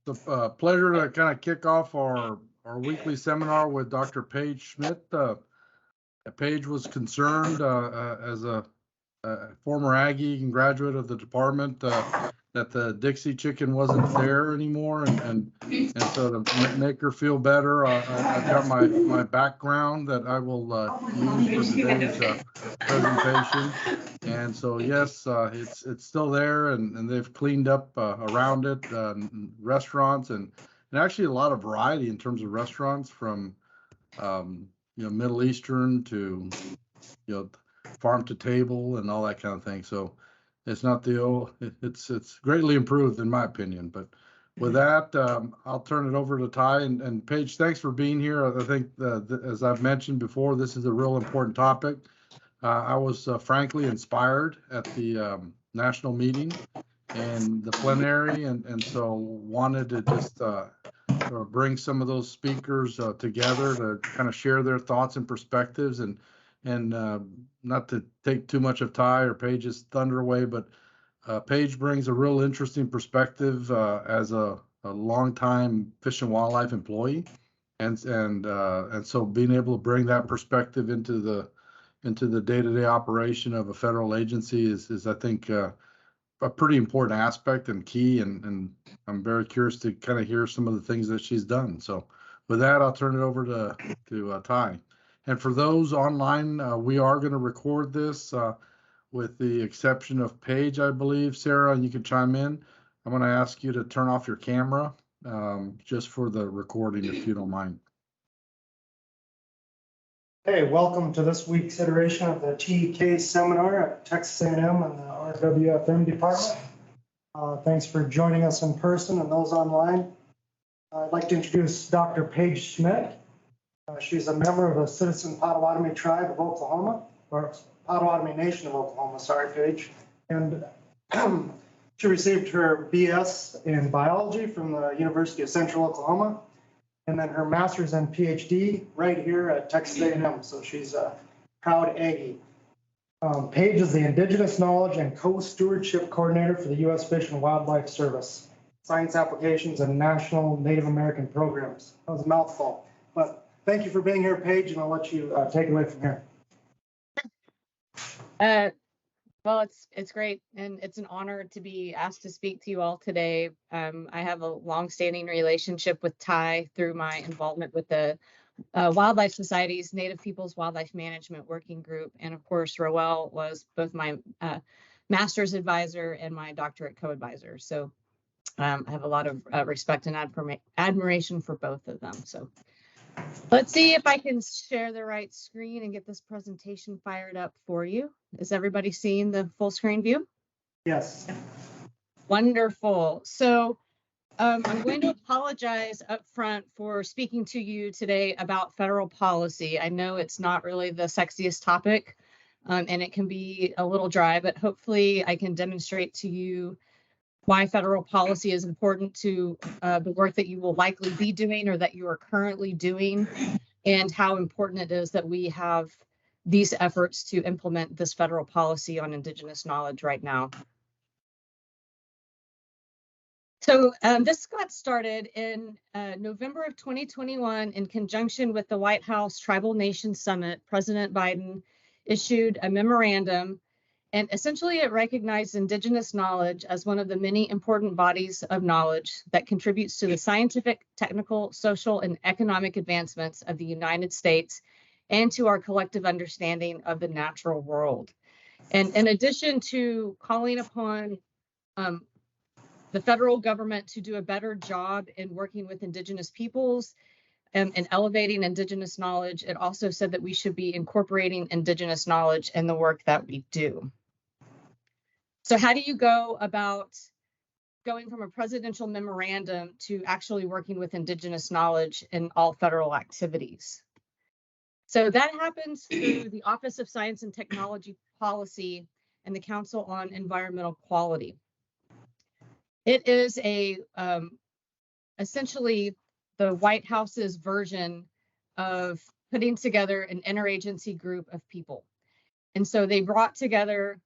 the pleasure to kind of kick off our weekly seminar with Dr. Paige Schmidt. Paige was concerned as a former Aggie and graduate of the department that the Dixie chicken wasn't there anymore, and so to make her feel better, I've got my background that I will use for today's presentation. And so yes, it's still there, and they've cleaned up around it, restaurants and actually a lot of variety in terms of restaurants, from Middle Eastern to farm to table and all that kind of thing. So it's not the old, it's greatly improved in my opinion. But with that, I'll turn it over to Ty. And Paige, thanks for being here. I think as I've mentioned before, this is a real important topic. I was frankly inspired at the national meeting and the plenary, and so wanted to just bring some of those speakers together to kind of share their thoughts and perspectives, and not to take too much of Ty or Paige's thunder away, but Paige brings a real interesting perspective as a longtime Fish and Wildlife employee, and so being able to bring that perspective into the day-to-day operation of a federal agency is I think a pretty important aspect and key, and I'm very curious to kind of hear some of the things that she's done. So with that, I'll turn it over to Ty. And for those online, we are going to record this with the exception of Paige, I believe. Sarah, you can chime in. I'm going to ask you to turn off your camera just for the recording, if you don't mind. Hey, welcome to this week's iteration of the TEK seminar at Texas A&M and the RWFM department. Thanks for joining us in person and those online. I'd like to introduce Dr. Paige Schmidt. She's a member of the Citizen Potawatomi Tribe of Oklahoma, or Potawatomi Nation of Oklahoma, sorry, Paige. And she received her BS in biology from the University of Central Oklahoma, and then her master's and PhD right here at Texas A&M. So she's a proud Aggie. Paige is the Indigenous Knowledge and Co-Stewardship Coordinator for the U.S. Fish and Wildlife Service, Science Applications and National Native American Programs. That was a mouthful, but thank you for being here, Paige, and I'll let you take it away from here. Well, it's great, and it's an honor to be asked to speak to you all today. I have a long-standing relationship with Ty through my involvement with the Wildlife Society's Native Peoples Wildlife Management Working Group, and of course, Roel was both my master's advisor and my doctorate co-advisor. So I have a lot of respect and admiration for both of them. So let's see if I can share the right screen and get this presentation fired up for you. Is everybody seeing the full screen view? Yes. Wonderful. So I'm going to apologize up front for speaking to you today about federal policy. I know it's not really the sexiest topic, and it can be a little dry, but hopefully I can demonstrate to you why federal policy is important to the work that you will likely be doing or that you are currently doing, and how important it is that we have these efforts to implement this federal policy on Indigenous knowledge right now. So this got started in November of 2021 in conjunction with the White House Tribal Nation Summit. President Biden issued a memorandum, and essentially it recognized Indigenous knowledge as one of the many important bodies of knowledge that contributes to the scientific, technical, social, and economic advancements of the United States and to our collective understanding of the natural world. And in addition to calling upon the federal government to do a better job in working with Indigenous peoples and elevating Indigenous knowledge, it also said that we should be incorporating Indigenous knowledge in the work that we do. So how do you go about going from a presidential memorandum to actually working with Indigenous knowledge in all federal activities? So that happens through the Office of Science and Technology Policy and the Council on Environmental Quality. It is essentially the White House's version of putting together an interagency group of people. And so they brought together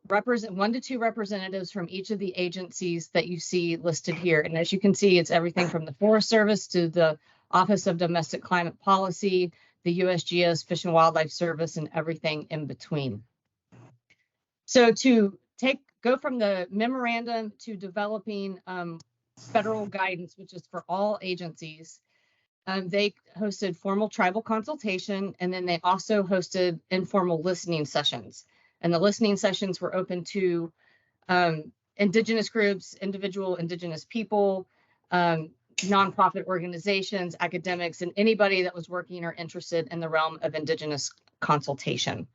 1 to 2 representatives from each of the agencies that you see listed here. And as you can see, it's everything from the Forest Service to the Office of Domestic Climate Policy, the USGS Fish and Wildlife Service, and everything in between. So to go from the memorandum to developing federal guidance, which is for all agencies, they hosted formal tribal consultation, and then they also hosted informal listening sessions. And the listening sessions were open to Indigenous groups, individual Indigenous people, nonprofit organizations, academics, and anybody that was working or interested in the realm of Indigenous consultation.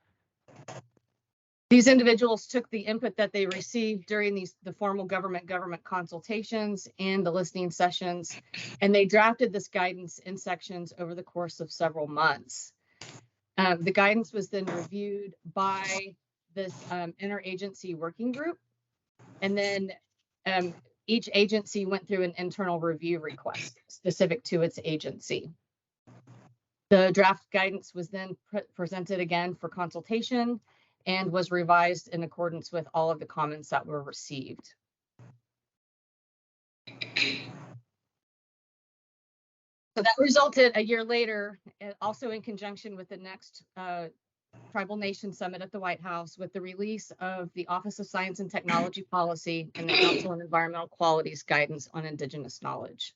These individuals took the input that they received during the formal government consultations and the listening sessions, and they drafted this guidance in sections over the course of several months. The guidance was then reviewed by this interagency working group, and then each agency went through an internal review request specific to its agency. The draft guidance was then presented again for consultation and was revised in accordance with all of the comments that were received. So that resulted a year later, also in conjunction with the next Tribal Nation Summit at the White House, with the release of the Office of Science and Technology Policy and the Council on Environmental Quality's guidance on Indigenous knowledge.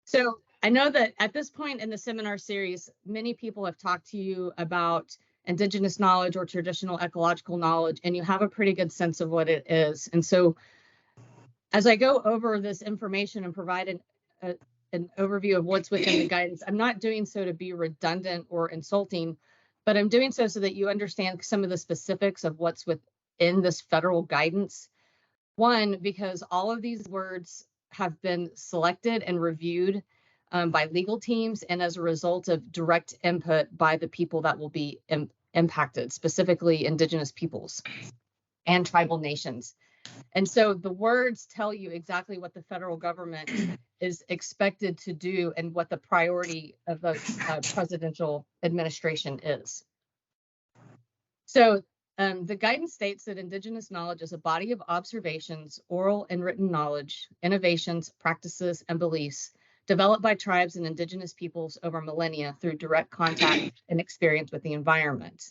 So I know that at this point in the seminar series, many people have talked to you about Indigenous knowledge or traditional ecological knowledge, and you have a pretty good sense of what it is. And so as I go over this information and provide an overview of what's within the guidance, I'm not doing so to be redundant or insulting, but I'm doing so that you understand some of the specifics of what's within this federal guidance. One, because all of these words have been selected and reviewed by legal teams, and as a result of direct input by the people that will be impacted, specifically Indigenous peoples and tribal nations. And so the words tell you exactly what the federal government is expected to do and what the priority of the presidential administration is. So the guidance states that Indigenous knowledge is a body of observations, oral and written knowledge, innovations, practices, and beliefs developed by tribes and Indigenous peoples over millennia through direct contact and experience with the environment.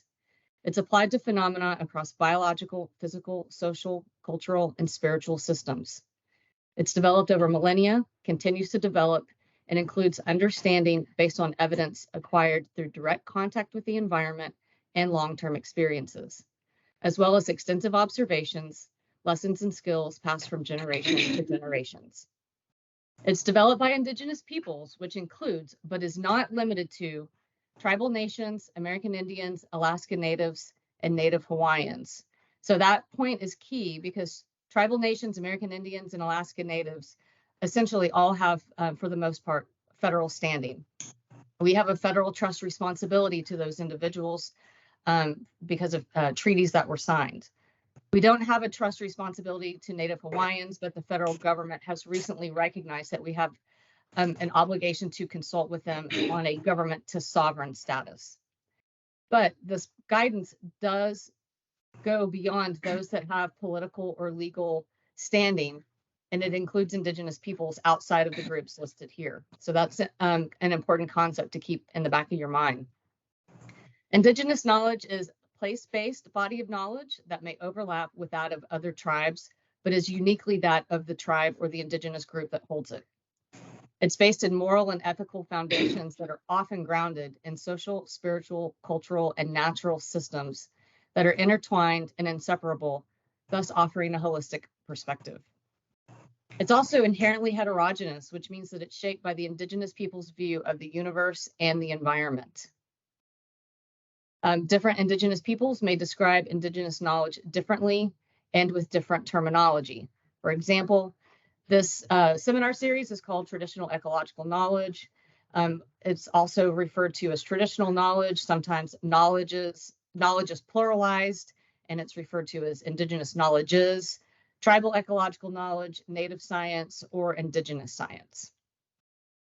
It's applied to phenomena across biological, physical, social, cultural, and spiritual systems. It's developed over millennia, continues to develop, and includes understanding based on evidence acquired through direct contact with the environment and long-term experiences, as well as extensive observations, lessons, and skills passed from generation to generations. It's developed by Indigenous peoples, which includes, but is not limited to, tribal nations, American Indians, Alaska Natives, and Native Hawaiians. So that point is key because tribal nations, American Indians, and Alaska Natives essentially all have, for the most part, federal standing. We have a federal trust responsibility to those individuals because of treaties that were signed. We don't have a trust responsibility to Native Hawaiians, but the federal government has recently recognized that we have an obligation to consult with them on a government to sovereign status. But this guidance does go beyond those that have political or legal standing, and it includes Indigenous peoples outside of the groups listed here. So that's an important concept to keep in the back of your mind. Indigenous knowledge is a place-based body of knowledge that may overlap with that of other tribes, but is uniquely that of the tribe or the Indigenous group that holds it. It's based in moral and ethical foundations that are often grounded in social, spiritual, cultural, and natural systems that are intertwined and inseparable, thus offering a holistic perspective. It's also inherently heterogeneous, which means that it's shaped by the Indigenous people's view of the universe and the environment. Different Indigenous peoples may describe Indigenous knowledge differently and with different terminology. For example, this seminar series is called Traditional Ecological Knowledge. It's also referred to as traditional knowledge. Sometimes knowledge is pluralized, and it's referred to as Indigenous knowledges, tribal ecological knowledge, native science, or Indigenous science.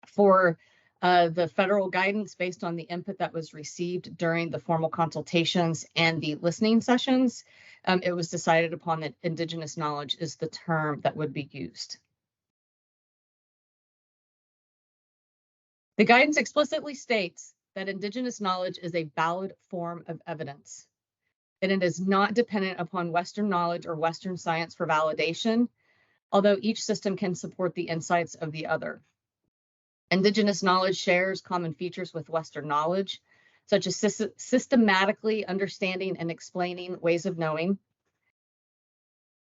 For the federal guidance based on the input that was received during the formal consultations and the listening sessions, it was decided upon that Indigenous knowledge is the term that would be used. The guidance explicitly states that Indigenous knowledge is a valid form of evidence, and it is not dependent upon Western knowledge or Western science for validation, although each system can support the insights of the other. Indigenous knowledge shares common features with Western knowledge, such as systematically understanding and explaining ways of knowing.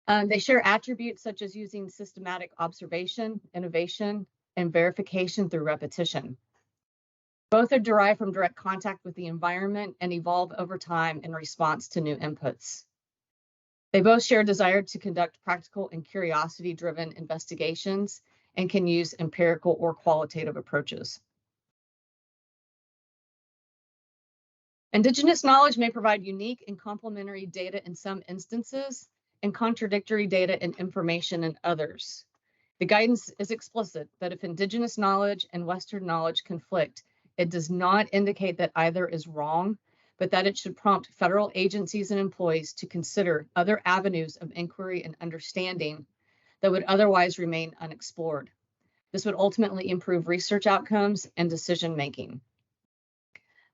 They share attributes such as using systematic observation, innovation, and verification through repetition. Both are derived from direct contact with the environment and evolve over time in response to new inputs. They both share a desire to conduct practical and curiosity-driven investigations and can use empirical or qualitative approaches. Indigenous knowledge may provide unique and complementary data in some instances and contradictory data and information in others. The guidance is explicit that if Indigenous knowledge and Western knowledge conflict, it does not indicate that either is wrong, but that it should prompt federal agencies and employees to consider other avenues of inquiry and understanding that would otherwise remain unexplored. This would ultimately improve research outcomes and decision-making.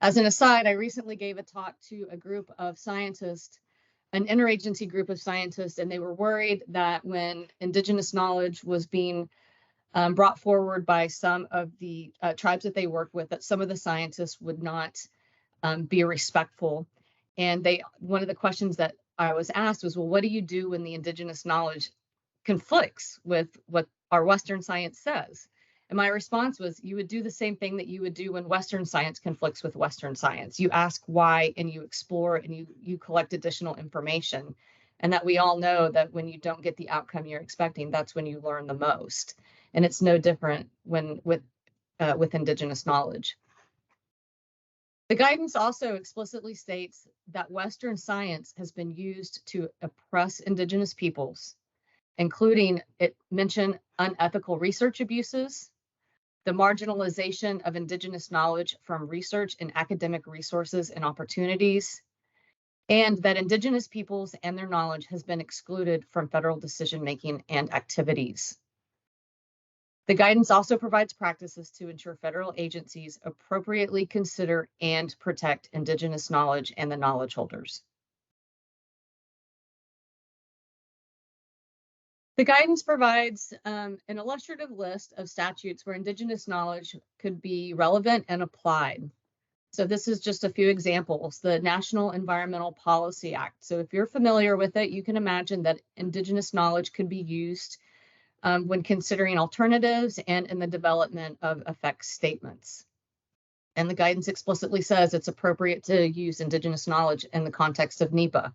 As an aside, I recently gave a talk to a group of scientists, an interagency group of scientists, and they were worried that when Indigenous knowledge was being brought forward by some of the tribes that they work with, that some of the scientists would not be respectful. And one of the questions that I was asked was, well, what do you do when the Indigenous knowledge conflicts with what our Western science says? And my response was, you would do the same thing that you would do when Western science conflicts with Western science. You ask why, and you explore, and you collect additional information. And that we all know that when you don't get the outcome you're expecting, that's when you learn the most. And it's no different with Indigenous knowledge. The guidance also explicitly states that Western science has been used to oppress Indigenous peoples, including, it mentioned unethical research abuses, the marginalization of Indigenous knowledge from research and academic resources and opportunities, and that Indigenous peoples and their knowledge has been excluded from federal decision-making and activities. The guidance also provides practices to ensure federal agencies appropriately consider and protect Indigenous knowledge and the knowledge holders. The guidance provides an illustrative list of statutes where Indigenous knowledge could be relevant and applied. So this is just a few examples. The National Environmental Policy Act. So if you're familiar with it, you can imagine that Indigenous knowledge could be used when considering alternatives and in the development of effects statements. And the guidance explicitly says it's appropriate to use Indigenous knowledge in the context of NEPA.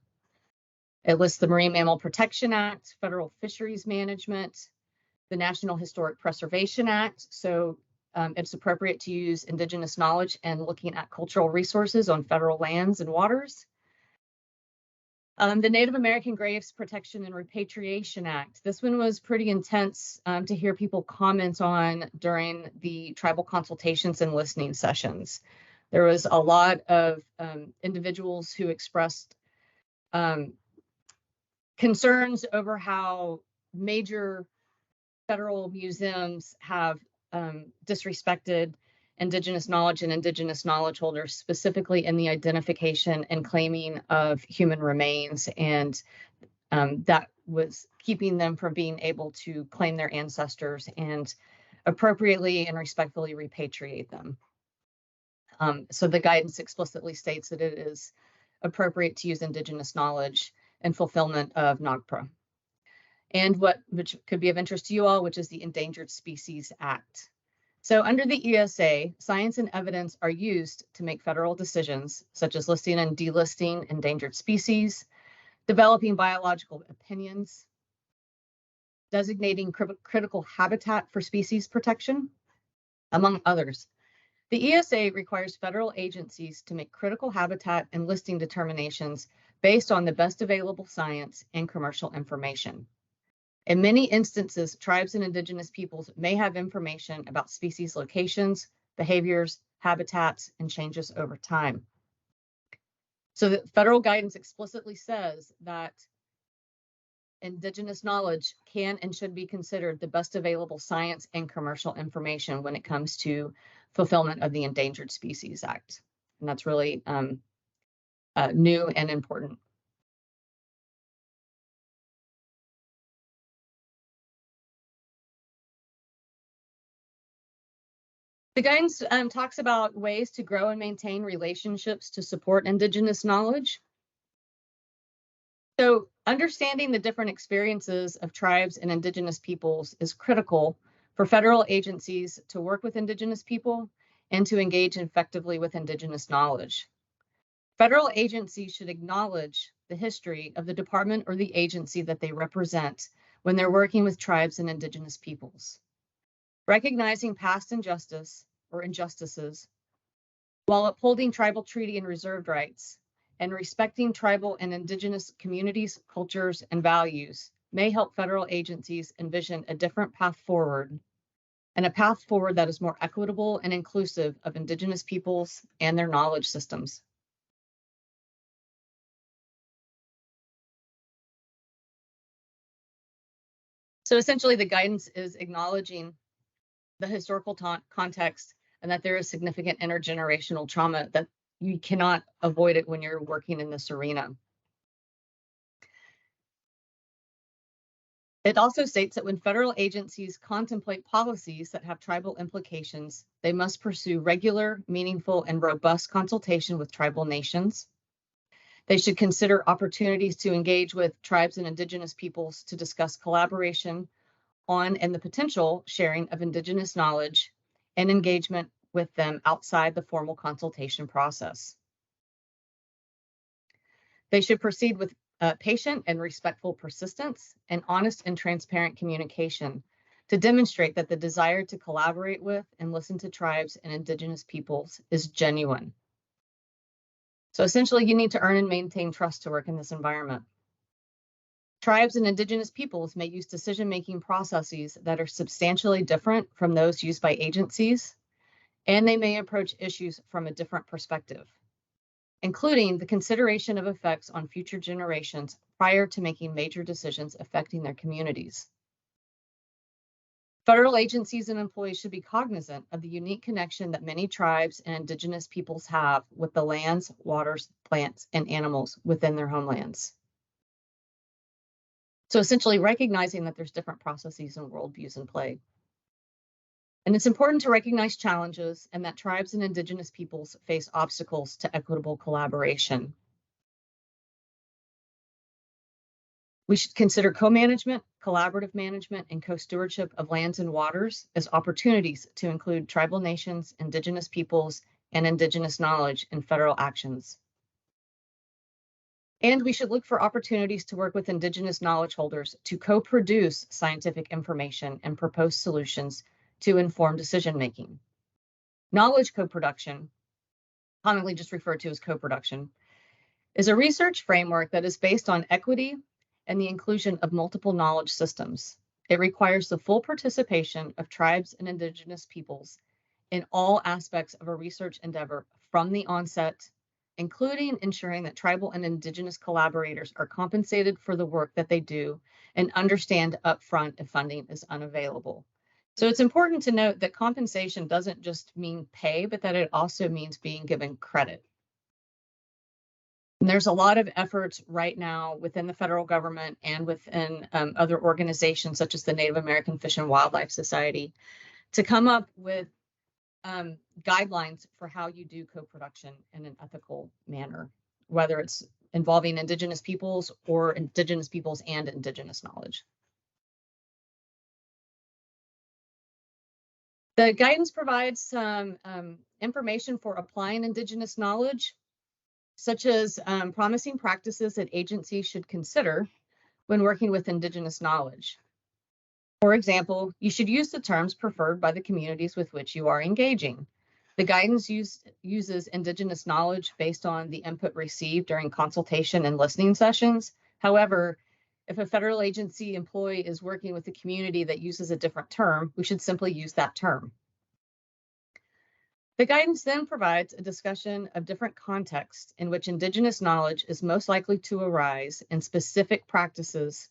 It lists the Marine Mammal Protection Act, Federal Fisheries Management, the National Historic Preservation Act. So it's appropriate to use Indigenous knowledge and looking at cultural resources on federal lands and waters. The Native American Graves Protection and Repatriation Act. This one was pretty intense to hear people comment on during the tribal consultations and listening sessions. There was a lot of individuals who expressed concerns over how major federal museums have disrespected Indigenous knowledge and Indigenous knowledge holders, specifically in the identification and claiming of human remains, and that was keeping them from being able to claim their ancestors and appropriately and respectfully repatriate them. So the guidance explicitly states that it is appropriate to use Indigenous knowledge in fulfillment of NAGPRA. And which could be of interest to you all, which is the Endangered Species Act. So under the ESA, science and evidence are used to make federal decisions, such as listing and delisting endangered species, developing biological opinions, designating critical habitat for species protection, among others. The ESA requires federal agencies to make critical habitat and listing determinations based on the best available science and commercial information. In many instances, tribes and Indigenous peoples may have information about species locations, behaviors, habitats, and changes over time. So the federal guidance explicitly says that Indigenous knowledge can and should be considered the best available science and commercial information when it comes to fulfillment of the Endangered Species Act. And that's really new and important. The guidance talks about ways to grow and maintain relationships to support Indigenous knowledge. So understanding the different experiences of tribes and Indigenous peoples is critical for federal agencies to work with Indigenous people and to engage effectively with Indigenous knowledge. Federal agencies should acknowledge the history of the department or the agency that they represent when they're working with tribes and Indigenous peoples. Recognizing past injustice or injustices while upholding tribal treaty and reserved rights and respecting tribal and Indigenous communities, cultures, and values may help federal agencies envision a different path forward, and a path forward that is more equitable and inclusive of Indigenous peoples and their knowledge systems. So essentially, the guidance is acknowledging the historical context and that there is significant intergenerational trauma that you cannot avoid it when you're working in this arena. It also states that when federal agencies contemplate policies that have tribal implications, they must pursue regular, meaningful, and robust consultation with tribal nations. They should consider opportunities to engage with tribes and Indigenous peoples to discuss collaboration on and the potential sharing of Indigenous knowledge and engagement with them outside the formal consultation process. They should proceed with patient and respectful persistence and honest and transparent communication to demonstrate that the desire to collaborate with and listen to tribes and Indigenous peoples is genuine. So essentially, you need to earn and maintain trust to work in this environment. Tribes and Indigenous peoples may use decision-making processes that are substantially different from those used by agencies, and they may approach issues from a different perspective, including the consideration of effects on future generations prior to making major decisions affecting their communities. Federal agencies and employees should be cognizant of the unique connection that many tribes and Indigenous peoples have with the lands, waters, plants, and animals within their homelands. So essentially recognizing that there's different processes and worldviews in play. And it's important to recognize challenges and that tribes and Indigenous peoples face obstacles to equitable collaboration. We should consider co-management, collaborative management, and co-stewardship of lands and waters as opportunities to include tribal nations, Indigenous peoples, and Indigenous knowledge in federal actions. And we should look for opportunities to work with Indigenous knowledge holders to co-produce scientific information and propose solutions to inform decision-making. Knowledge co-production, commonly just referred to as co-production, is a research framework that is based on equity and the inclusion of multiple knowledge systems. It requires the full participation of tribes and Indigenous peoples in all aspects of a research endeavor from the onset, including ensuring that tribal and Indigenous collaborators are compensated for the work that they do and understand upfront if funding is unavailable. So it's important to note that compensation doesn't just mean pay, but that it also means being given credit. And there's a lot of efforts right now within the federal government and within other organizations such as the Native American Fish and Wildlife Society to come up with guidelines for how you do co-production in an ethical manner, whether it's involving Indigenous peoples or Indigenous peoples and Indigenous knowledge. The guidance provides some information for applying Indigenous knowledge, such as promising practices that agencies should consider when working with Indigenous knowledge. For example, you should use the terms preferred by the communities with which you are engaging. The guidance uses Indigenous knowledge based on the input received during consultation and listening sessions. However, if a federal agency employee is working with a community that uses a different term, we should simply use that term. The guidance then provides a discussion of different contexts in which Indigenous knowledge is most likely to arise and specific practices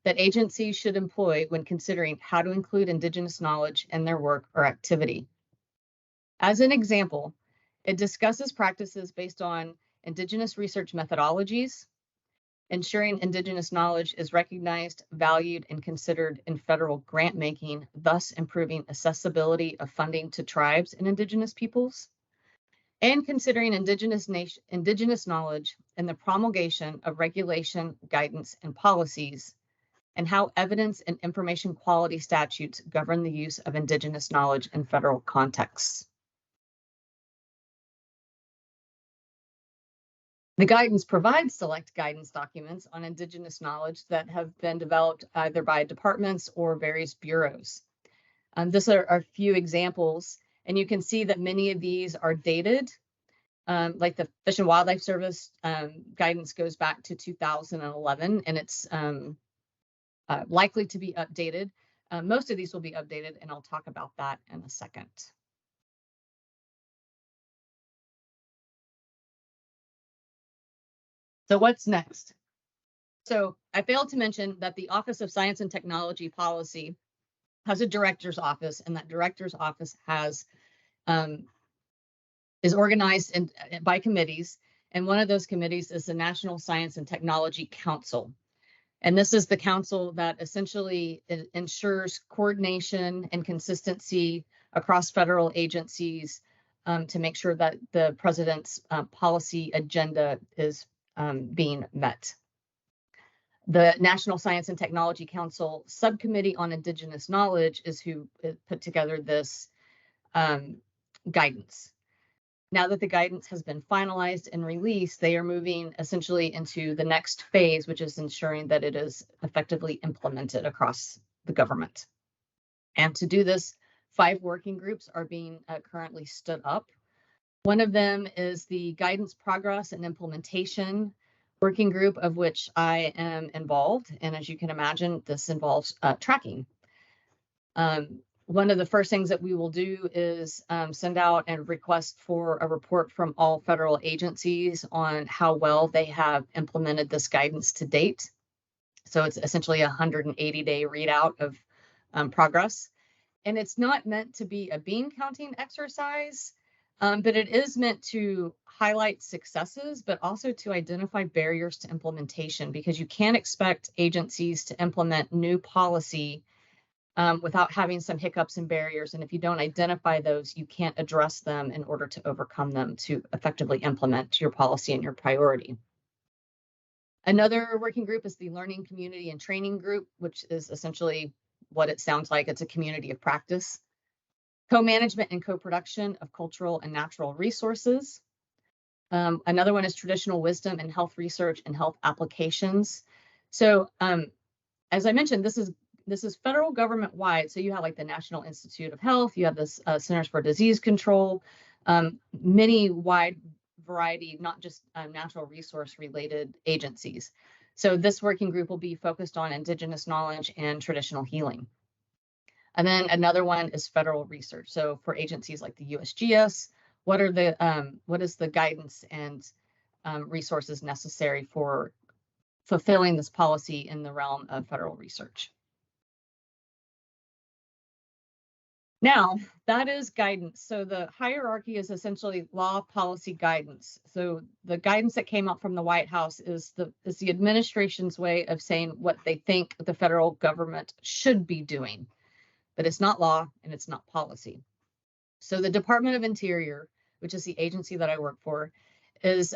that agencies should employ when considering how to include Indigenous knowledge in their work or activity. As an example, it discusses practices based on Indigenous research methodologies, ensuring Indigenous knowledge is recognized, valued, and considered in federal grant making, thus improving accessibility of funding to tribes and Indigenous peoples, and considering Indigenous knowledge in the promulgation of regulation, guidance, and policies, and how evidence and information quality statutes govern the use of Indigenous knowledge in federal contexts. The guidance provides select guidance documents on Indigenous knowledge that have been developed either by departments or various bureaus. These are a few examples, and you can see that many of these are dated. Like the Fish and Wildlife Service guidance goes back to 2011, and it's likely to be updated. Most of these will be updated, and I'll talk about that in a second. So what's next? So I failed to mention that the Office of Science and Technology Policy has a director's office, and that director's office has is organized by committees, and one of those committees is the National Science and Technology Council. And this is the council that essentially ensures coordination and consistency across federal agencies to make sure that the president's policy agenda is being met. The National Science and Technology Council Subcommittee on Indigenous Knowledge is who put together this guidance. Now that the guidance has been finalized and released, they are moving essentially into the next phase, which is ensuring that it is effectively implemented across the government. And to do this, 5 working groups are being currently stood up. One of them is the Guidance Progress and Implementation Working Group, of which I am involved. And as you can imagine, this involves tracking. One of the first things that we will do is send out and request for a report from all federal agencies on how well they have implemented this guidance to date. So it's essentially a 180-day readout of progress. And it's not meant to be a bean counting exercise, but it is meant to highlight successes, but also to identify barriers to implementation, because you can't expect agencies to implement new policy without having some hiccups and barriers. And if you don't identify those, you can't address them in order to overcome them to effectively implement your policy and your priority. Another working group is the Learning Community and Training Group, which is essentially what it sounds like. It's a community of practice. Co-management and co-production of cultural and natural resources. Another one is traditional wisdom and health research and health applications. So as I mentioned, this is federal government wide. So you have like the National Institute of Health, you have this Centers for Disease Control, many wide variety, not just natural resource related agencies. So this working group will be focused on Indigenous knowledge and traditional healing. And then another one is federal research. So for agencies like the USGS, what is the guidance and resources necessary for fulfilling this policy in the realm of federal research? Now, that is guidance. So the hierarchy is essentially law, policy, guidance. So the guidance that came out from the White House is the administration's way of saying what they think the federal government should be doing. But it's not law and it's not policy. So the Department of Interior, which is the agency that I work for, is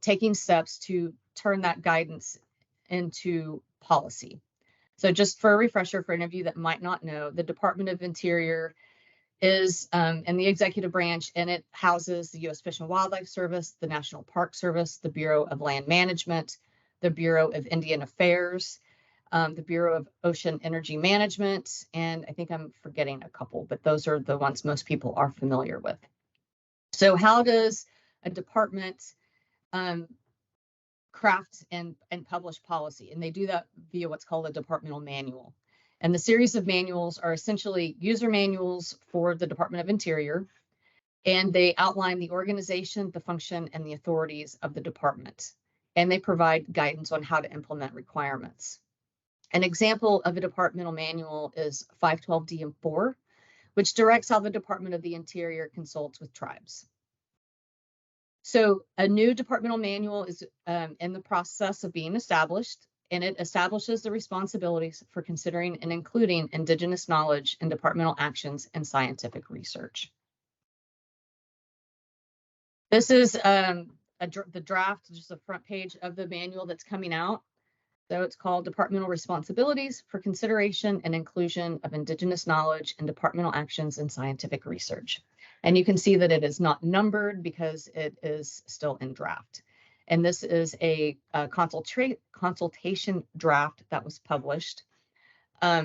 taking steps to turn that guidance into policy. So just for a refresher, for any of you that might not know, the Department of Interior is in the executive branch, and it houses the U.S. Fish and Wildlife Service, the National Park Service, the Bureau of Land Management, the Bureau of Indian Affairs, the Bureau of Ocean Energy Management, and I think I'm forgetting a couple, but those are the ones most people are familiar with. So how does a department craft and publish policy? And they do that via what's called a departmental manual. And the series of manuals are essentially user manuals for the Department of Interior. And they outline the organization, the function, and the authorities of the department. And they provide guidance on how to implement requirements. An example of a departmental manual is 512DM4, which directs how the Department of the Interior consults with tribes. So a new departmental manual is in the process of being established, and it establishes the responsibilities for considering and including Indigenous knowledge in departmental actions and scientific research. This is the draft, just the front page of the manual that's coming out. So it's called Departmental Responsibilities for Consideration and Inclusion of Indigenous Knowledge in Departmental Actions and Scientific Research. And you can see that it is not numbered because it is still in draft. And this is a consultation draft that was published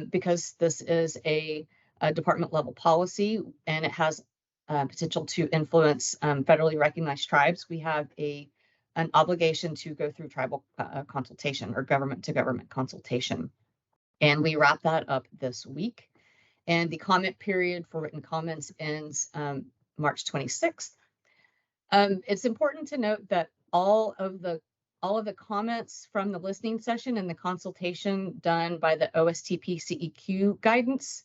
because this is a department level policy and it has potential to influence federally recognized tribes. We have an obligation to go through tribal consultation or government to government consultation. And we wrap that up this week. And the comment period for written comments ends March 26th. It's important to note that all of the comments from the listening session and the consultation done by the OSTP CEQ guidance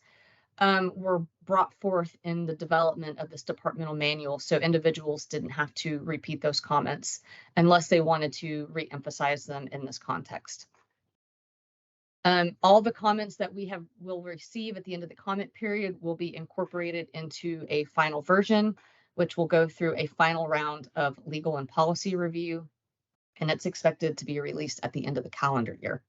were brought forth in the development of this departmental manual, so individuals didn't have to repeat those comments unless they wanted to re-emphasize them in this context. All the comments that we will receive at the end of the comment period will be incorporated into a final version, which will go through a final round of legal and policy review, and it's expected to be released at the end of the calendar year.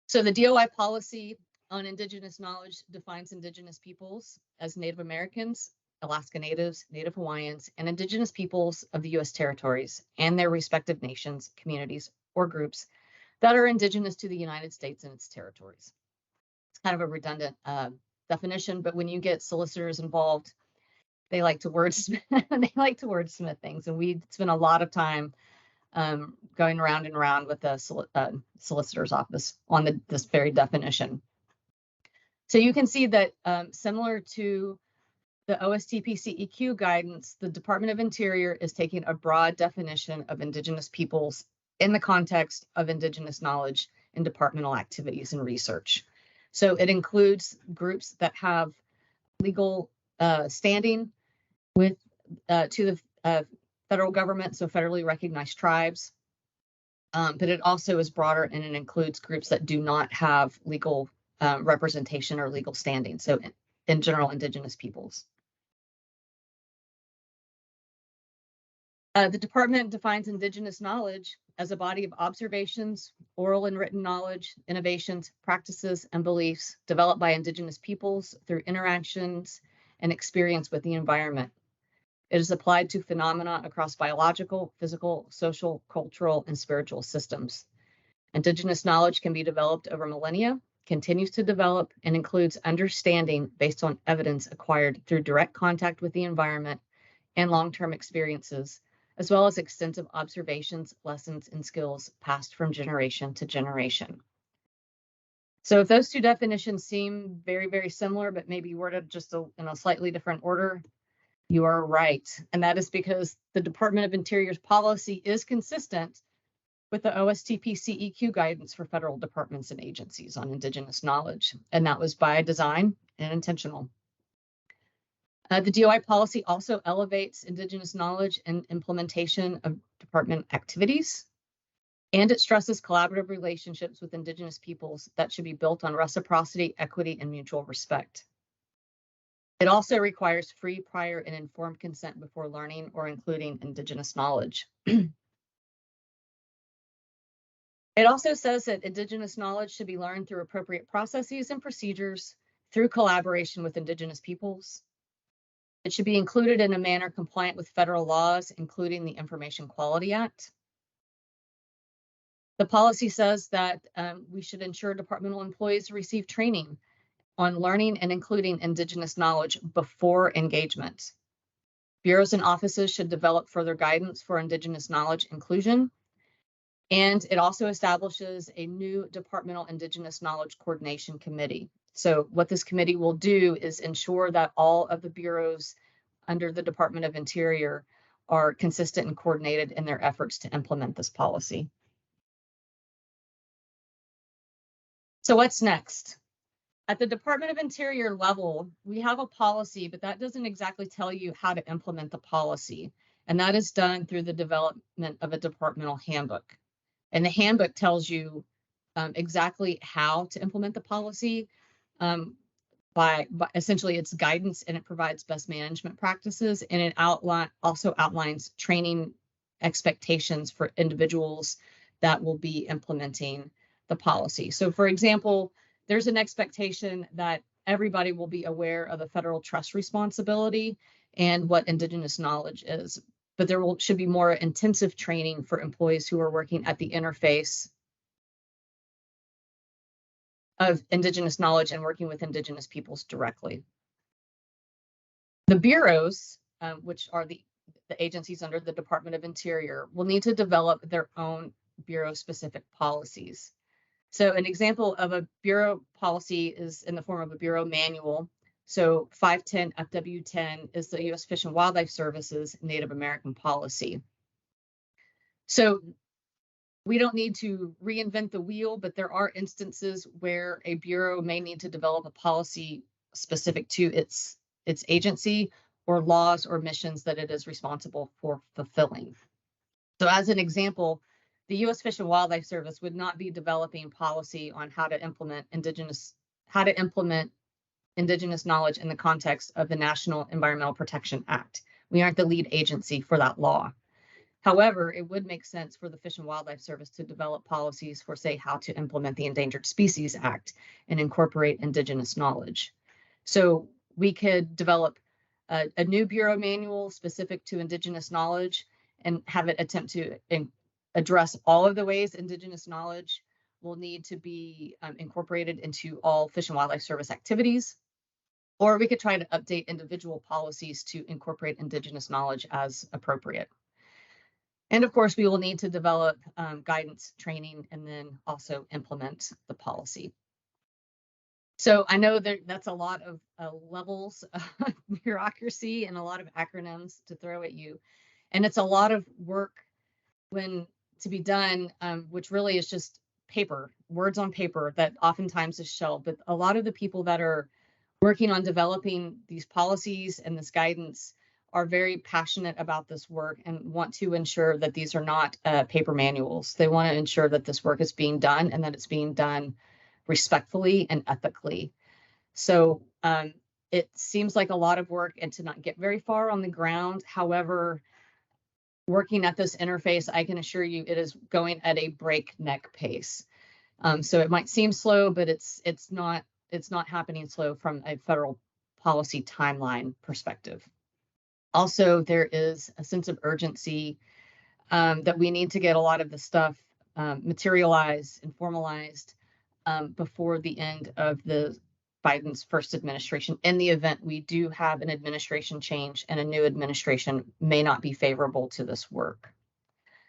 So the DOI policy on Indigenous knowledge defines Indigenous peoples as Native Americans, Alaska Natives, Native Hawaiians, and Indigenous peoples of the U.S. territories and their respective nations, communities, or groups that are Indigenous to the United States and its territories. It's kind of a redundant definition, but when you get solicitors involved, they like to wordsmith things, and we spend a lot of time going around and around with the solicitor's office on this very definition. So you can see that similar to the OSTP CEQ guidance, the Department of Interior is taking a broad definition of Indigenous peoples in the context of Indigenous knowledge in departmental activities and research. So it includes groups that have legal standing with to the federal government, so federally recognized tribes, but it also is broader and it includes groups that do not have legal representation or legal standing, so in general, Indigenous peoples. The department defines Indigenous knowledge as a body of observations, oral and written knowledge, innovations, practices, and beliefs developed by Indigenous peoples through interactions and experience with the environment. It is applied to phenomena across biological, physical, social, cultural, and spiritual systems. Indigenous knowledge can be developed over millennia, continues to develop, and includes understanding based on evidence acquired through direct contact with the environment and long-term experiences, as well as extensive observations, lessons, and skills passed from generation to generation. So if those two definitions seem very, very similar, but maybe worded just in a slightly different order, you are right. And that is because the Department of Interior's policy is consistent with the OSTP CEQ guidance for federal departments and agencies on Indigenous knowledge. And that was by design and intentional. The DOI policy also elevates Indigenous knowledge and implementation of department activities. And it stresses collaborative relationships with Indigenous peoples that should be built on reciprocity, equity, and mutual respect. It also requires free, prior, and informed consent before learning or including Indigenous knowledge. It also says that Indigenous knowledge should be learned through appropriate processes and procedures through collaboration with Indigenous peoples. It should be included in a manner compliant with federal laws, including the Information Quality Act. The policy says that we should ensure departmental employees receive training on learning and including Indigenous knowledge before engagement. Bureaus and offices should develop further guidance for Indigenous knowledge inclusion. And it also establishes a new departmental Indigenous knowledge coordination committee. So what this committee will do is ensure that all of the bureaus under the Department of Interior are consistent and coordinated in their efforts to implement this policy. So what's next? At the Department of Interior level, we have a policy, but that doesn't exactly tell you how to implement the policy. And that is done through the development of a departmental handbook. And the handbook tells you exactly how to implement the policy by essentially its guidance, and it provides best management practices, and it also outlines training expectations for individuals that will be implementing the policy. So for example, there's an expectation that everybody will be aware of the federal trust responsibility and what Indigenous knowledge is, but there should be more intensive training for employees who are working at the interface of Indigenous knowledge and working with Indigenous peoples directly. The bureaus, which are the agencies under the Department of Interior, will need to develop their own bureau-specific policies. So an example of a bureau policy is in the form of a bureau manual. So 510 FW10 is the U.S. Fish and Wildlife Service's Native American policy. So we don't need to reinvent the wheel, but there are instances where a bureau may need to develop a policy specific to its agency or laws or missions that it is responsible for fulfilling. So as an example, the U.S. Fish and Wildlife Service would not be developing policy on how to implement Indigenous knowledge in the context of the National Environmental Protection Act. We aren't the lead agency for that law. However, it would make sense for the Fish and Wildlife Service to develop policies for, say, how to implement the Endangered Species Act and incorporate Indigenous knowledge. So we could develop a new bureau manual specific to Indigenous knowledge and have it attempt to address all of the ways Indigenous knowledge will need to be incorporated into all Fish and Wildlife Service activities. Or we could try to update individual policies to incorporate Indigenous knowledge as appropriate. And of course, we will need to develop guidance, training, and then also implement the policy. So I know that's a lot of levels of bureaucracy and a lot of acronyms to throw at you. And it's a lot of work to be done, which really is just paper, words on paper that oftentimes is shelved. But a lot of the people that are working on developing these policies and this guidance are very passionate about this work and want to ensure that these are not paper manuals. They want to ensure that this work is being done and that it's being done respectfully and ethically. So it seems like a lot of work and to not get very far on the ground. However, working at this interface, I can assure you it is going at a breakneck pace. So it might seem slow, but it's not happening slow from a federal policy timeline perspective. Also, there is a sense of urgency that we need to get a lot of the stuff materialized and formalized before the end of the Biden's first administration. In the event we do have an administration change and a new administration may not be favorable to this work.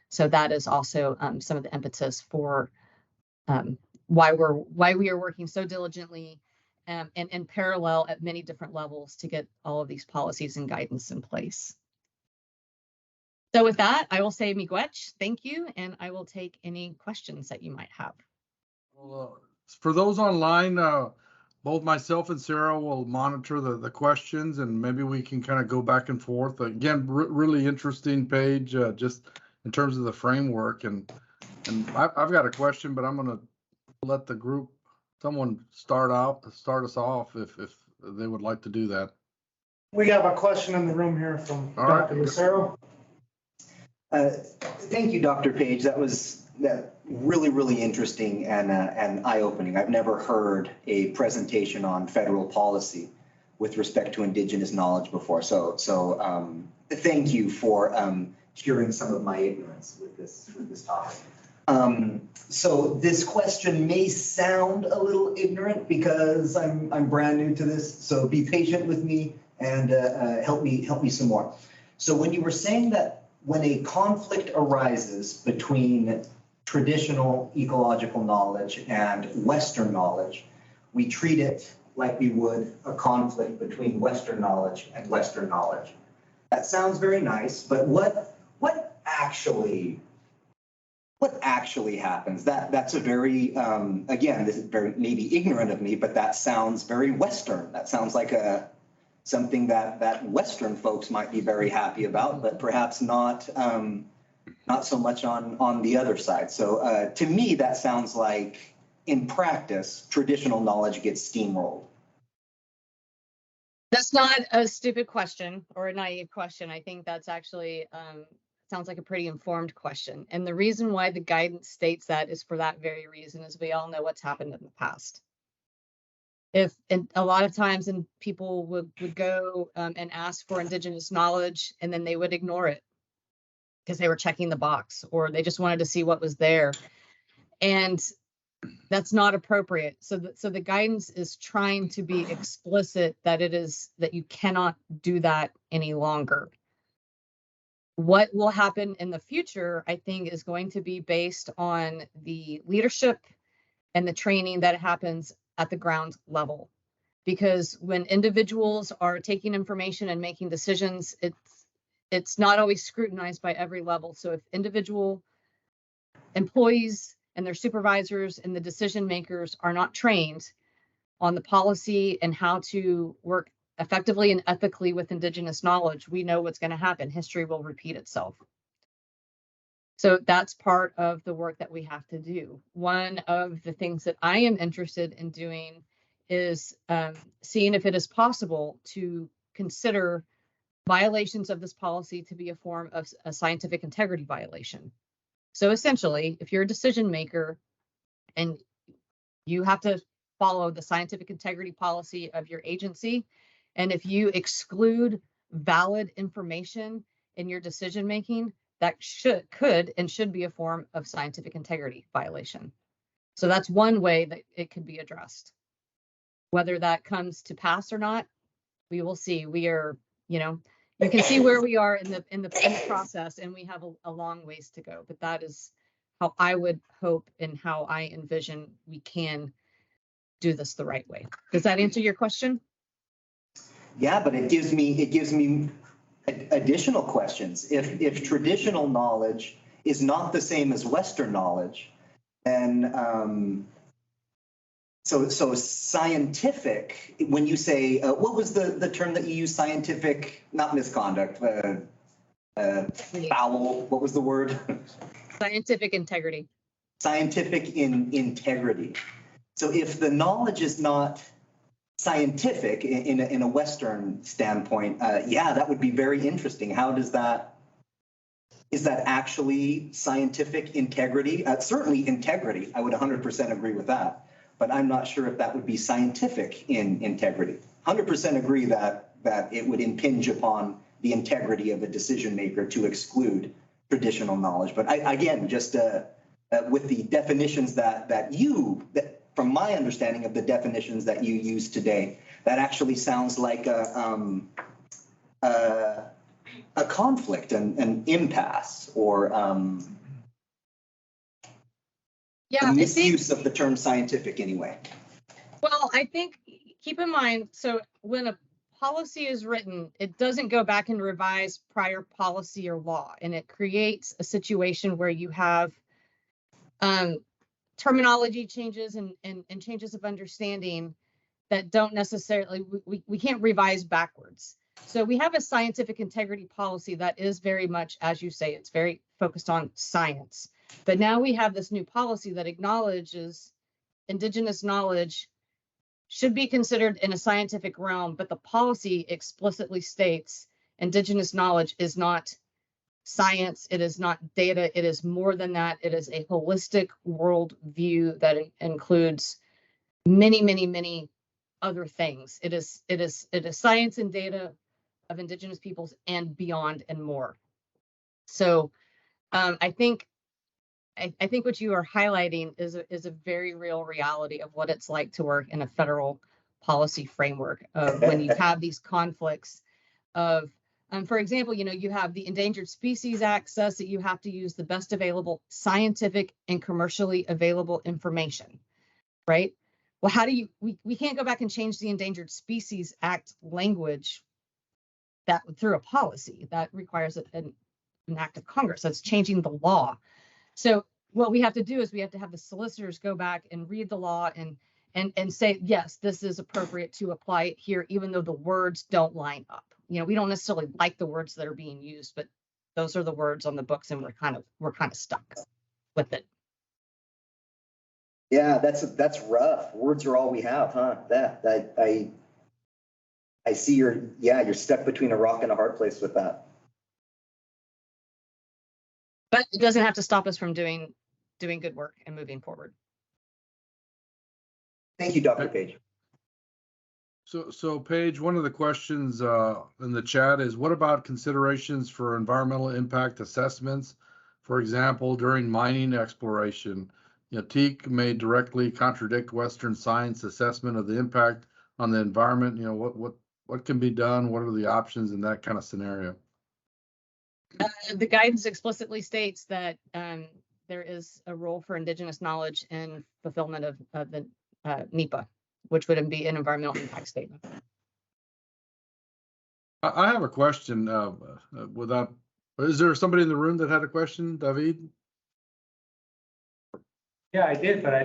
So that is also some of the impetus for why we are working so diligently and in parallel at many different levels to get all of these policies and guidance in place. So with that, I will say miigwech, thank you, and I will take any questions that you might have. Well, for those online, both myself and Sarah will monitor the questions, and maybe we can kind of go back and forth. Again, really interesting page, just in terms of the framework. And I've got a question, but I'm going to let the group, someone start us off if they would like to do that. We have a question in the room here from Dr. Lucero. Thank you, Dr. Paige. That was really, really interesting and eye-opening. I've never heard a presentation on federal policy with respect to Indigenous knowledge before. So thank you for curing some of my ignorance with this topic. So this question may sound a little ignorant because I'm brand new to this. So be patient with me and help me some more. So when you were saying that when a conflict arises between traditional ecological knowledge and Western knowledge, we treat it like we would a conflict between Western knowledge and Western knowledge. That sounds very nice, but what actually happens? That's a very, again, this is very maybe ignorant of me, but that sounds very Western. That sounds like something that Western folks might be very happy about, but perhaps not so much on the other side. So to me, that sounds like, in practice, traditional knowledge gets steamrolled. That's not a stupid question or a naive question. I think that's actually sounds like a pretty informed question. And the reason why the guidance states that is for that very reason, as we all know what's happened in the past. And a lot of times, and people would go and ask for Indigenous knowledge, and then they would ignore it because they were checking the box, or they just wanted to see what was there. And that's not appropriate. So the guidance is trying to be explicit that that you cannot do that any longer. What will happen in the future, I think, is going to be based on the leadership and the training that happens at the ground level. Because when individuals are taking information and making decisions, it's not always scrutinized by every level. So if individual employees and their supervisors and the decision makers are not trained on the policy and how to work effectively and ethically with Indigenous knowledge, we know what's going to happen. History will repeat itself. So that's part of the work that we have to do. One of the things that I am interested in doing is seeing if it is possible to consider violations of this policy to be a form of a scientific integrity violation. So essentially, if you're a decision maker and you have to follow the scientific integrity policy of your agency, and if you exclude valid information in your decision making, that could and should be a form of scientific integrity violation. So that's one way that it could be addressed. Whether that comes to pass or not, we will see. We are, you can see where we are in the process, and we have a long ways to go. But that is how I would hope and how I envision we can do this the right way. Does that answer your question? Yeah, but it gives me additional questions. If traditional knowledge is not the same as Western knowledge, then so scientific, when you say, what was the term that you used, scientific, not misconduct, foul, what was the word? Scientific integrity. Scientific integrity. So if the knowledge is not scientific in a Western standpoint, yeah, that would be very interesting. How does that, is that actually scientific integrity? Certainly integrity, I would 100% agree with that. But I'm not sure if that would be scientific in integrity. 100% agree that it would impinge upon the integrity of a decision maker to exclude traditional knowledge. But again, just with the definitions that from my understanding of the definitions that you used today, that actually sounds like a conflict, an impasse, or yeah, the misuse of the term scientific anyway. Well, I think, keep in mind, so when a policy is written, it doesn't go back and revise prior policy or law, and it creates a situation where you have terminology changes and changes of understanding that don't necessarily, we can't revise backwards. So we have a scientific integrity policy that is very much, as you say, it's very focused on science. But now we have this new policy that acknowledges Indigenous knowledge should be considered in a scientific realm, but the policy explicitly states Indigenous knowledge is not science, it is not data, it is more than that. It is a holistic world view that includes many, many, many other things. It is science and data of Indigenous peoples and beyond and more. So I think what you are highlighting is a very real reality of what it's like to work in a federal policy framework of when you have these conflicts of, for example, you have the Endangered Species Act says that you have to use the best available scientific and commercially available information, right? well, how do you, we can't go back and change the Endangered Species Act language that through a policy that requires an act of Congress. That's changing the law. So what we have to do is we have to have the solicitors go back and read the law and say, yes, this is appropriate to apply it here, even though the words don't line up. You know, we don't necessarily like the words that are being used, but those are the words on the books, and we're kind of stuck with it. Yeah, that's rough. Words are all we have, huh? I see you're stuck between a rock and a hard place with that. But it doesn't have to stop us from doing good work and moving forward. Thank you, Dr. Paige. So Paige, one of the questions in the chat is, what about considerations for environmental impact assessments? For example, during mining exploration, you know, TEK may directly contradict Western science assessment of the impact on the environment. You know, what can be done? What are the options in that kind of scenario? The guidance explicitly states that there is a role for Indigenous knowledge in fulfillment of the NEPA, which would be an environmental impact statement. I have a question. Is there somebody in the room that had a question, David? Yeah, I did, but I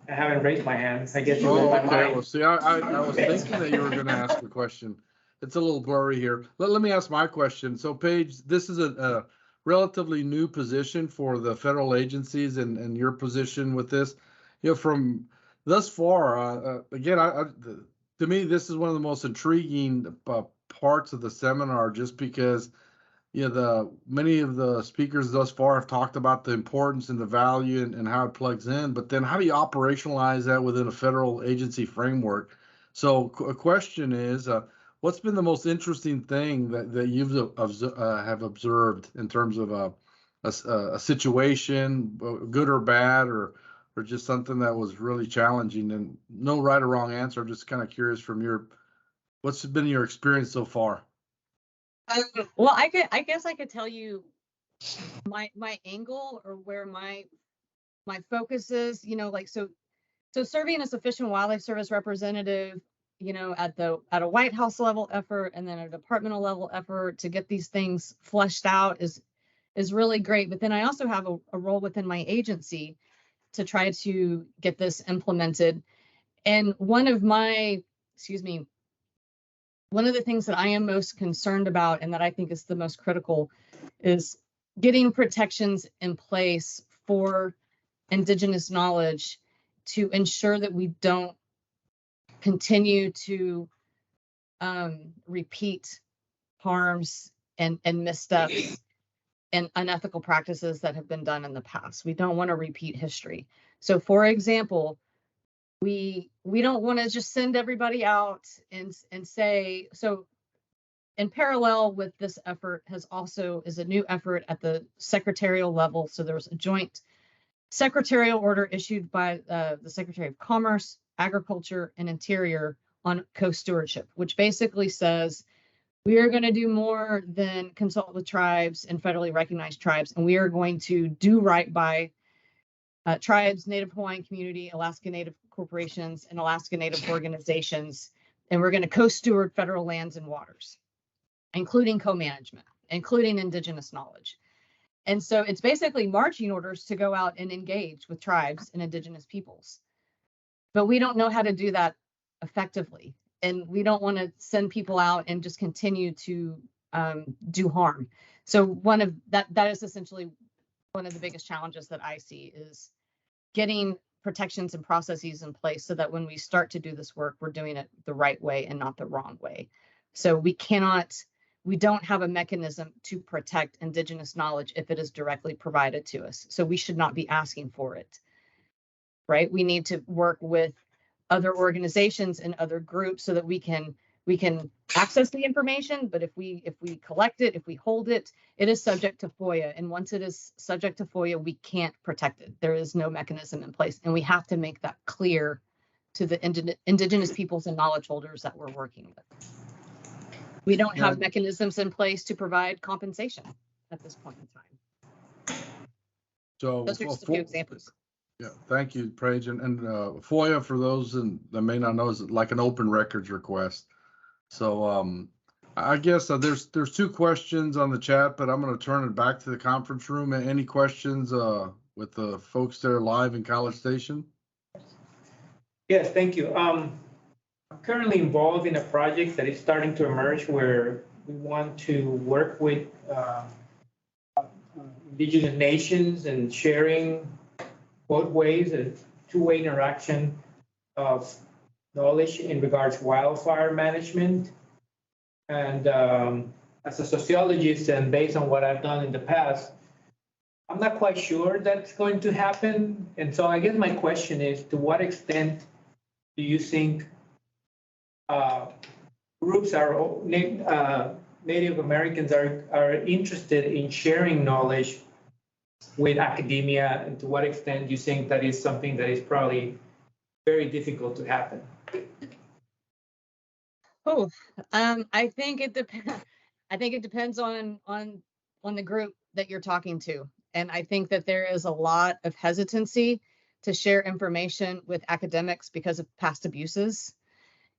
haven't raised my hands. I guess you Oh, read my okay. mind. Well, see, I was thinking that you were going to ask a question. It's a little blurry here. Let me ask my question. So, Paige, this is a relatively new position for the federal agencies, and your position with this. You know, from thus far, again, to me, this is one of the most intriguing parts of the seminar, just because, you know, many of the speakers thus far have talked about the importance and the value and how it plugs in, but then how do you operationalize that within a federal agency framework? So a question is, what's been the most interesting thing that you've have observed in terms of a situation, good or bad, or just something that was really challenging? And no right or wrong answer. I'm just kind of curious from what's been your experience so far? Well, I guess I could tell you my angle, or where my focus is. You know, like so serving as a Fish and Wildlife Service representative, you know, at a White House level effort and then a departmental level effort to get these things fleshed out is really great. But then I also have a role within my agency to try to get this implemented. And one of the things that I am most concerned about, and that I think is the most critical, is getting protections in place for Indigenous knowledge to ensure that we don't continue to repeat harms and missteps and unethical practices that have been done in the past. We don't want to repeat history. So, for example, we don't want to just send everybody out and say, so in parallel with this effort is a new effort at the secretarial level. So there's a joint secretarial order issued by the Secretary of Commerce, Agriculture, and Interior on co-stewardship, which basically says we are going to do more than consult with tribes and federally recognized tribes, and we are going to do right by tribes, Native Hawaiian community, Alaska Native corporations, and Alaska Native organizations, and we're going to co-steward federal lands and waters, including co-management, including Indigenous knowledge. And so it's basically marching orders to go out and engage with tribes and Indigenous peoples. But we don't know how to do that effectively. And we don't want to send people out and just continue to do harm. So that is essentially one of the biggest challenges that I see, is getting protections and processes in place so that when we start to do this work, we're doing it the right way and not the wrong way. So we don't have a mechanism to protect Indigenous knowledge if it is directly provided to us. So we should not be asking for it, right? We need to work with other organizations and other groups so that we can access the information. But if we collect it, if we hold it, it is subject to FOIA. And once it is subject to FOIA, we can't protect it. There is no mechanism in place. And we have to make that clear to the Indigenous peoples and knowledge holders that we're working with. We don't have mechanisms in place to provide compensation at this point in time. So those are just a few examples. Yeah, thank you, Paige. And FOIA, for those that may not know, is like an open records request. So I guess there's two questions on the chat, but I'm going to turn it back to the conference room. Any questions with the folks there live in College Station? Yes, thank you. I'm currently involved in a project that is starting to emerge where we want to work with Indigenous nations and sharing both ways, a two-way interaction of knowledge in regards to wildfire management. And as a sociologist and based on what I've done in the past, I'm not quite sure that's going to happen. And so I guess my question is, to what extent do you think groups Native Americans are interested in sharing knowledge with academia, and to what extent do you think that is something that is probably very difficult to happen? Oh, I think it depends. I think it depends on the group that you're talking to, and I think that there is a lot of hesitancy to share information with academics because of past abuses.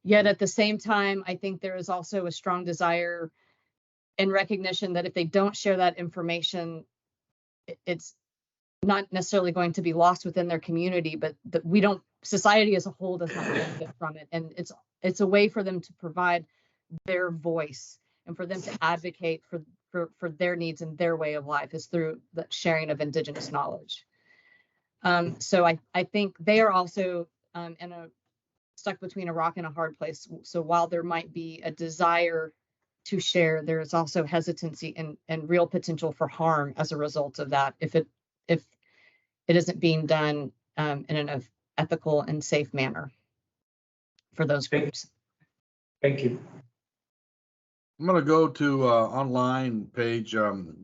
Yet at the same time, I think there is also a strong desire and recognition that if they don't share that information, it's not necessarily going to be lost within their community, but that society as a whole does not benefit from it. And it's a way for them to provide their voice and for them to advocate for their needs and their way of life is through the sharing of Indigenous knowledge. So I think they are also stuck between a rock and a hard place. So while there might be a desire to share, there is also hesitancy and real potential for harm as a result of that if it isn't being done in an ethical and safe manner for those groups. Thank you. I'm going to go to online page.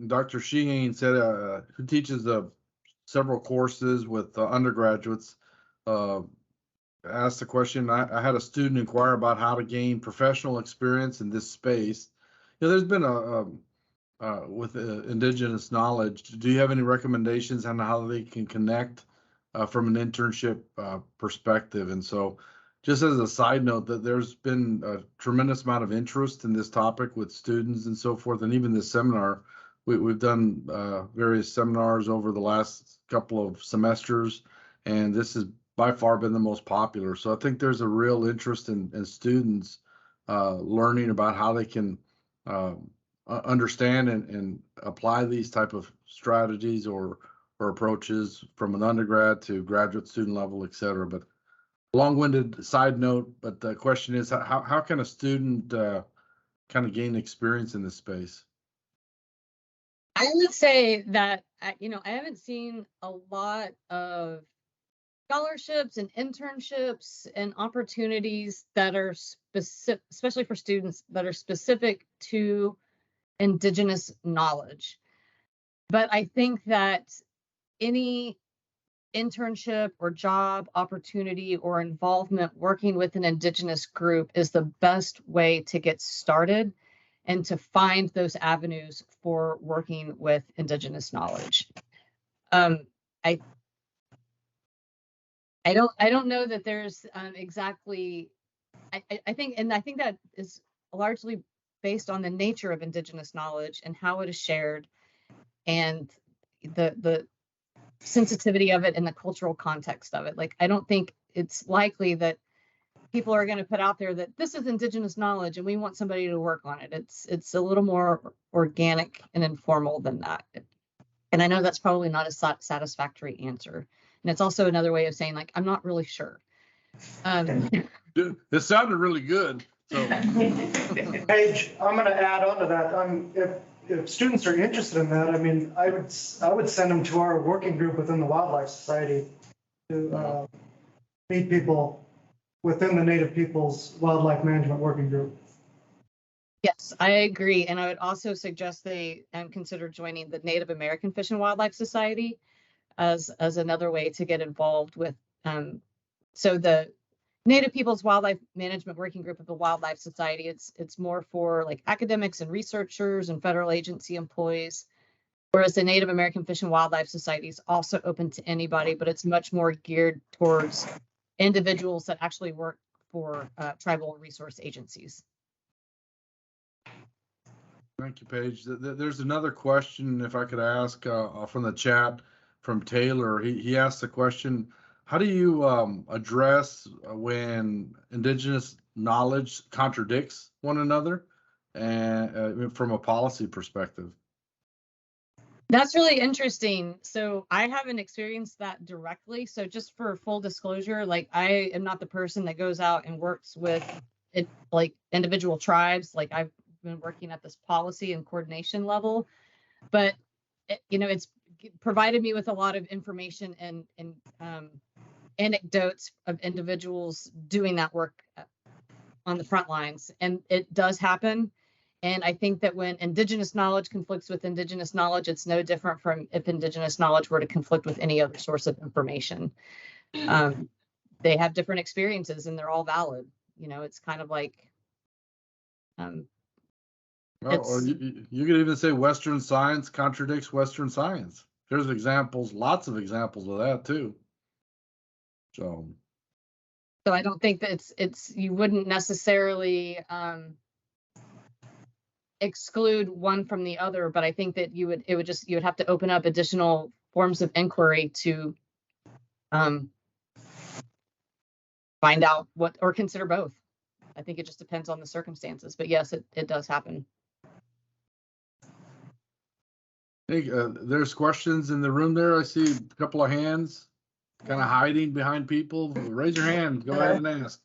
Dr. Sheehan said who teaches several courses with undergraduates asked the question. I had a student inquire about how to gain professional experience in this space. There's been with Indigenous knowledge. Do you have any recommendations on how they can connect from an internship perspective? And so, just as a side note, that there's been a tremendous amount of interest in this topic with students and so forth, and even this seminar. We've done various seminars over the last couple of semesters, and this has by far been the most popular. So I think there's a real interest in students learning about how they can understand and apply these type of strategies or approaches from an undergrad to graduate student level, et cetera. But long-winded side note, but the question is, how can a student kind of gain experience in this space? I would say that, I haven't seen a lot of scholarships and internships and opportunities that are specific, especially for students that are specific to Indigenous knowledge. But I think that any internship or job opportunity or involvement working with an Indigenous group is the best way to get started and to find those avenues for working with Indigenous knowledge. I don't know that there's exactly. I think that is largely based on the nature of Indigenous knowledge and how it is shared, and the sensitivity of it and the cultural context of it. Like, I don't think it's likely that people are going to put out there that this is Indigenous knowledge and we want somebody to work on it. It's a little more organic and informal than that. And I know that's probably not a satisfactory answer. And it's also another way of saying, like, I'm not really sure. This sounded really good. So. Paige, I'm going to add on to that. If students are interested in that, I mean, I would send them to our working group within the Wildlife Society to meet people within the Native Peoples Wildlife Management Working Group. Yes, I agree. And I would also suggest they consider joining the Native American Fish and Wildlife Society as another way to get involved with. So the Native Peoples Wildlife Management Working Group of the Wildlife Society, it's more for like academics and researchers and federal agency employees. Whereas the Native American Fish and Wildlife Society is also open to anybody, but it's much more geared towards individuals that actually work for tribal resource agencies. Thank you, Paige. There's another question, if I could ask, from the chat from Taylor. He asked the question, how do you address when Indigenous knowledge contradicts one another, and from a policy perspective? That's really interesting. So I haven't experienced that directly. So just for full disclosure, like I am not the person that goes out and works with it, like individual tribes. Like I've been working at this policy and coordination level, but it's provided me with a lot of information and anecdotes of individuals doing that work on the front lines, and it does happen. And I think that when Indigenous knowledge conflicts with Indigenous knowledge, it's no different from if Indigenous knowledge were to conflict with any other source of information. They have different experiences and they're all valid. It's kind of like, or you could even say Western science contradicts Western science. There's examples, lots of examples of that too. So I don't think that it's you wouldn't necessarily exclude one from the other, but I think that you would have to open up additional forms of inquiry to find out what, or consider both. I think it just depends on the circumstances, but yes, it does happen. Hey, there's questions in the room there. I see a couple of hands kind of hiding behind people. Raise your hand. Go ahead and ask.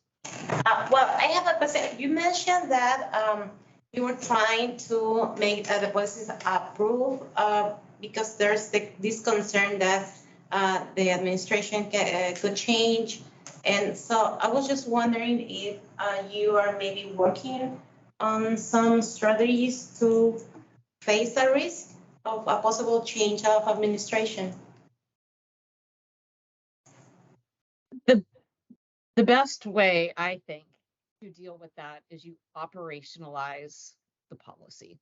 Well, I have a question. You mentioned that you were trying to make the policies approved because there's this concern that the administration could change. And so I was just wondering if you are maybe working on some strategies to face the risk of a possible change of administration. The best way, I think, to deal with that is you operationalize the policy.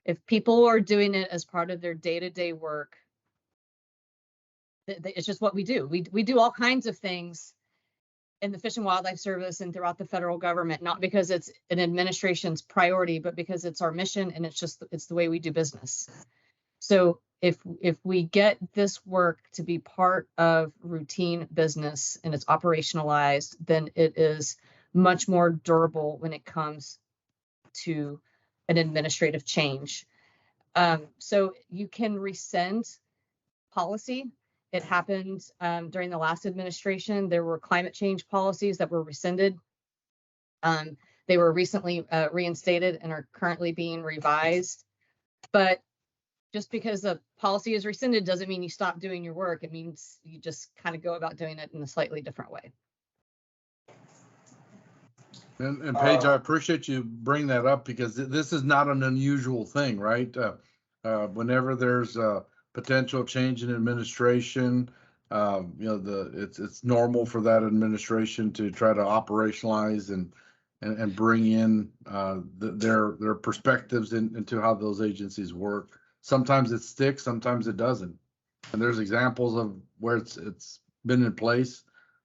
If people are doing it as part of their day-to-day work, it's just what we do. We do all kinds of things in the Fish and Wildlife Service and throughout the federal government, not because it's an administration's priority, but because it's our mission and it's the way we do business. So if we get this work to be part of routine business and it's operationalized, then it is much more durable when it comes to an administrative change. So you can rescind policy. It happened during the last administration. There were climate change policies that were rescinded. They were recently reinstated and are currently being revised. But just because a policy is rescinded doesn't mean you stop doing your work. It means you just kind of go about doing it in a slightly different way. And Paige, I appreciate you bring that up because this is not an unusual thing, right? Whenever there's a potential change in administration, it's normal for that administration to try to operationalize and bring in their perspectives into how those agencies work. Sometimes it sticks, sometimes it doesn't. And there's examples of where it's been in place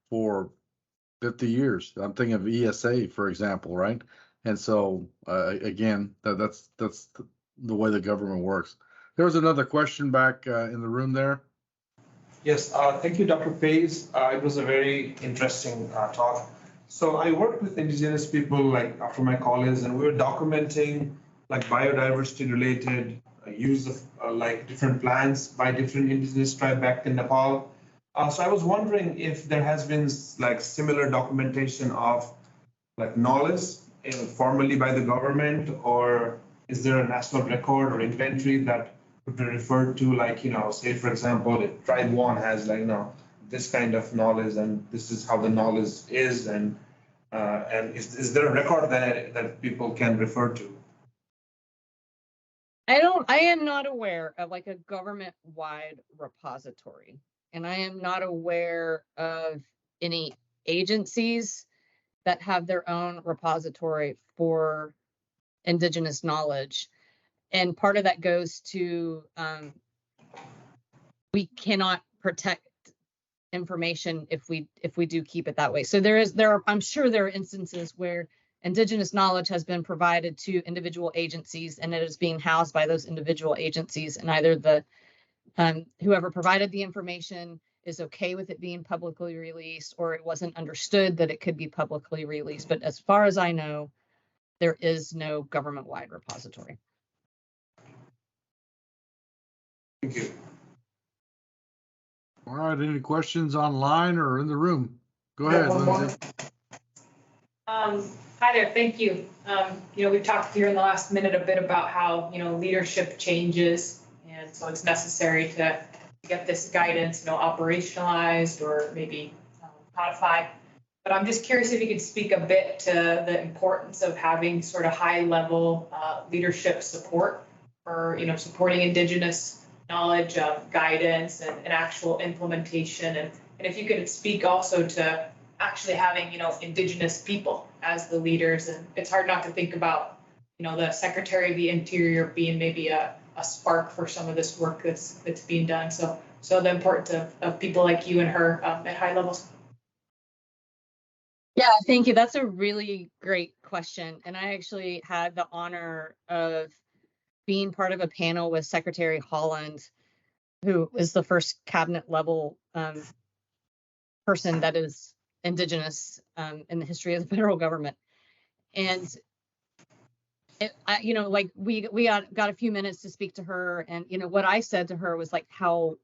for 50 years. I'm thinking of ESA, for example, right? And so again, that's the way the government works. There was another question back in the room there. Yes, thank you, Dr. Paige. It was a very interesting talk. So I worked with Indigenous people like after my college, and we were documenting like biodiversity related use of like different plants by different Indigenous tribe back in Nepal. So I was wondering if there has been like similar documentation of like knowledge formally by the government, or is there a national record or inventory that could be referred to, like, say for example, if tribe one has like, this kind of knowledge and this is how the knowledge is, and is there a record that people can refer to? I am not aware of like a government-wide repository, and I am not aware of any agencies that have their own repository for Indigenous knowledge. And part of that goes to we cannot protect information if we do keep it that way. So I'm sure there are instances where Indigenous knowledge has been provided to individual agencies and it is being housed by those individual agencies, and either the whoever provided the information is okay with it being publicly released, or it wasn't understood that it could be publicly released. But as far as I know, there is no government-wide repository. Thank you. All right, any questions online or in the room? Go ahead, Lindsay. Hi there, thank you. We've talked here in the last minute a bit about how, leadership changes, and so it's necessary to get this guidance, operationalized or maybe codified. But I'm just curious if you could speak a bit to the importance of having sort of high-level leadership support for, supporting Indigenous knowledge, guidance, and actual implementation. And if you could speak also to actually having, Indigenous people as the leaders. And it's hard not to think about, the Secretary of the Interior being maybe a spark for some of this work that's being done. So the importance of people like you and her at high levels. Yeah, thank you. That's a really great question. And I actually had the honor of being part of a panel with Secretary Holland, who is the first cabinet level person that is Indigenous in the history of the federal government. And we got a few minutes to speak to her, and what I said to her was like how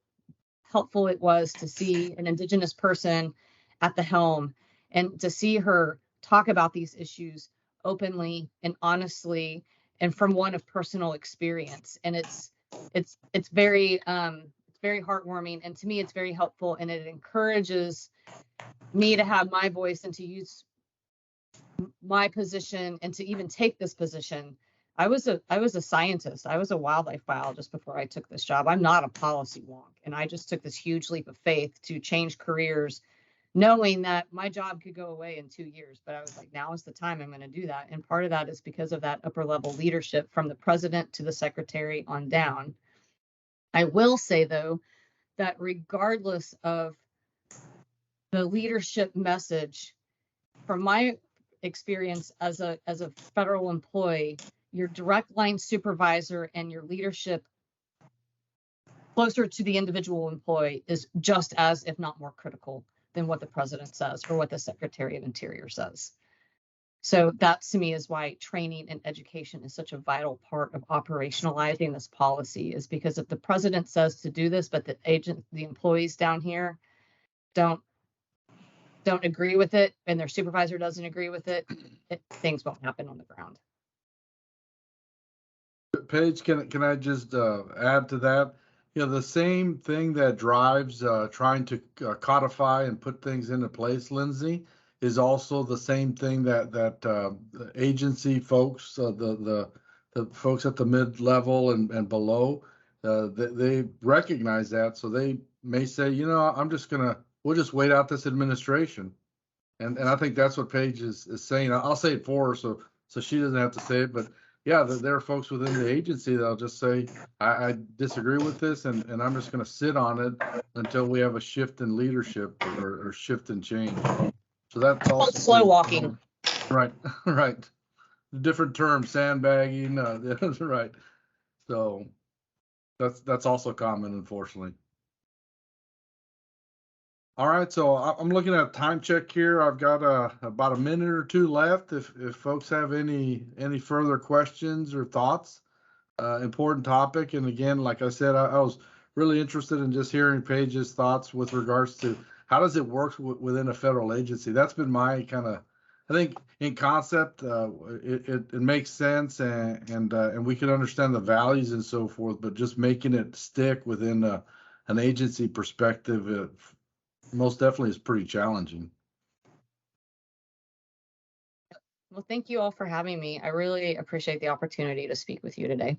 helpful it was to see an Indigenous person at the helm and to see her talk about these issues openly and honestly and from one of personal experience. And it's very heartwarming, and to me it's very helpful, and it encourages me to have my voice and to use my position and to even take this position. I was a scientist. I was a wildlife biologist before I took this job. I'm not a policy wonk, and I just took this huge leap of faith to change careers, knowing that my job could go away in 2 years. But I was like, now is the time I'm going to do that. And part of that is because of that upper level leadership from the president to the secretary on down. I will say, though, that regardless of the leadership message, from my experience as a federal employee, your direct line supervisor and your leadership closer to the individual employee is just as, if not more critical than what the president says or what the Secretary of Interior says. So that to me is why training and education is such a vital part of operationalizing this policy, is because if the president says to do this, but the employees down here don't agree with it, and their supervisor doesn't agree with it, things won't happen on the ground. Paige, can I just add to that? The same thing that drives trying to codify and put things into place, Lindsay, is also the same thing that the agency folks, the folks at the mid-level and below, they recognize that. So they may say, we'll just wait out this administration. And I think that's what Paige is saying. I'll say it for her so she doesn't have to say it. But yeah, there are folks within the agency that'll just say, I disagree with this, and I'm just going to sit on it until we have a shift in leadership or shift in change. So that's also slow walking. Right. Different term, sandbagging. Right. So that's also common, unfortunately. All right, so I'm looking at a time check here. I've got about a minute or two left. If folks have any further questions or thoughts, important topic. And again, like I said, I was really interested in just hearing Paige's thoughts with regards to how does it work within a federal agency. That's been my kind of, I think in concept, it makes sense, and we can understand the values and so forth, but just making it stick within an agency perspective, most definitely is pretty challenging. Well, thank you all for having me. I really appreciate the opportunity to speak with you today.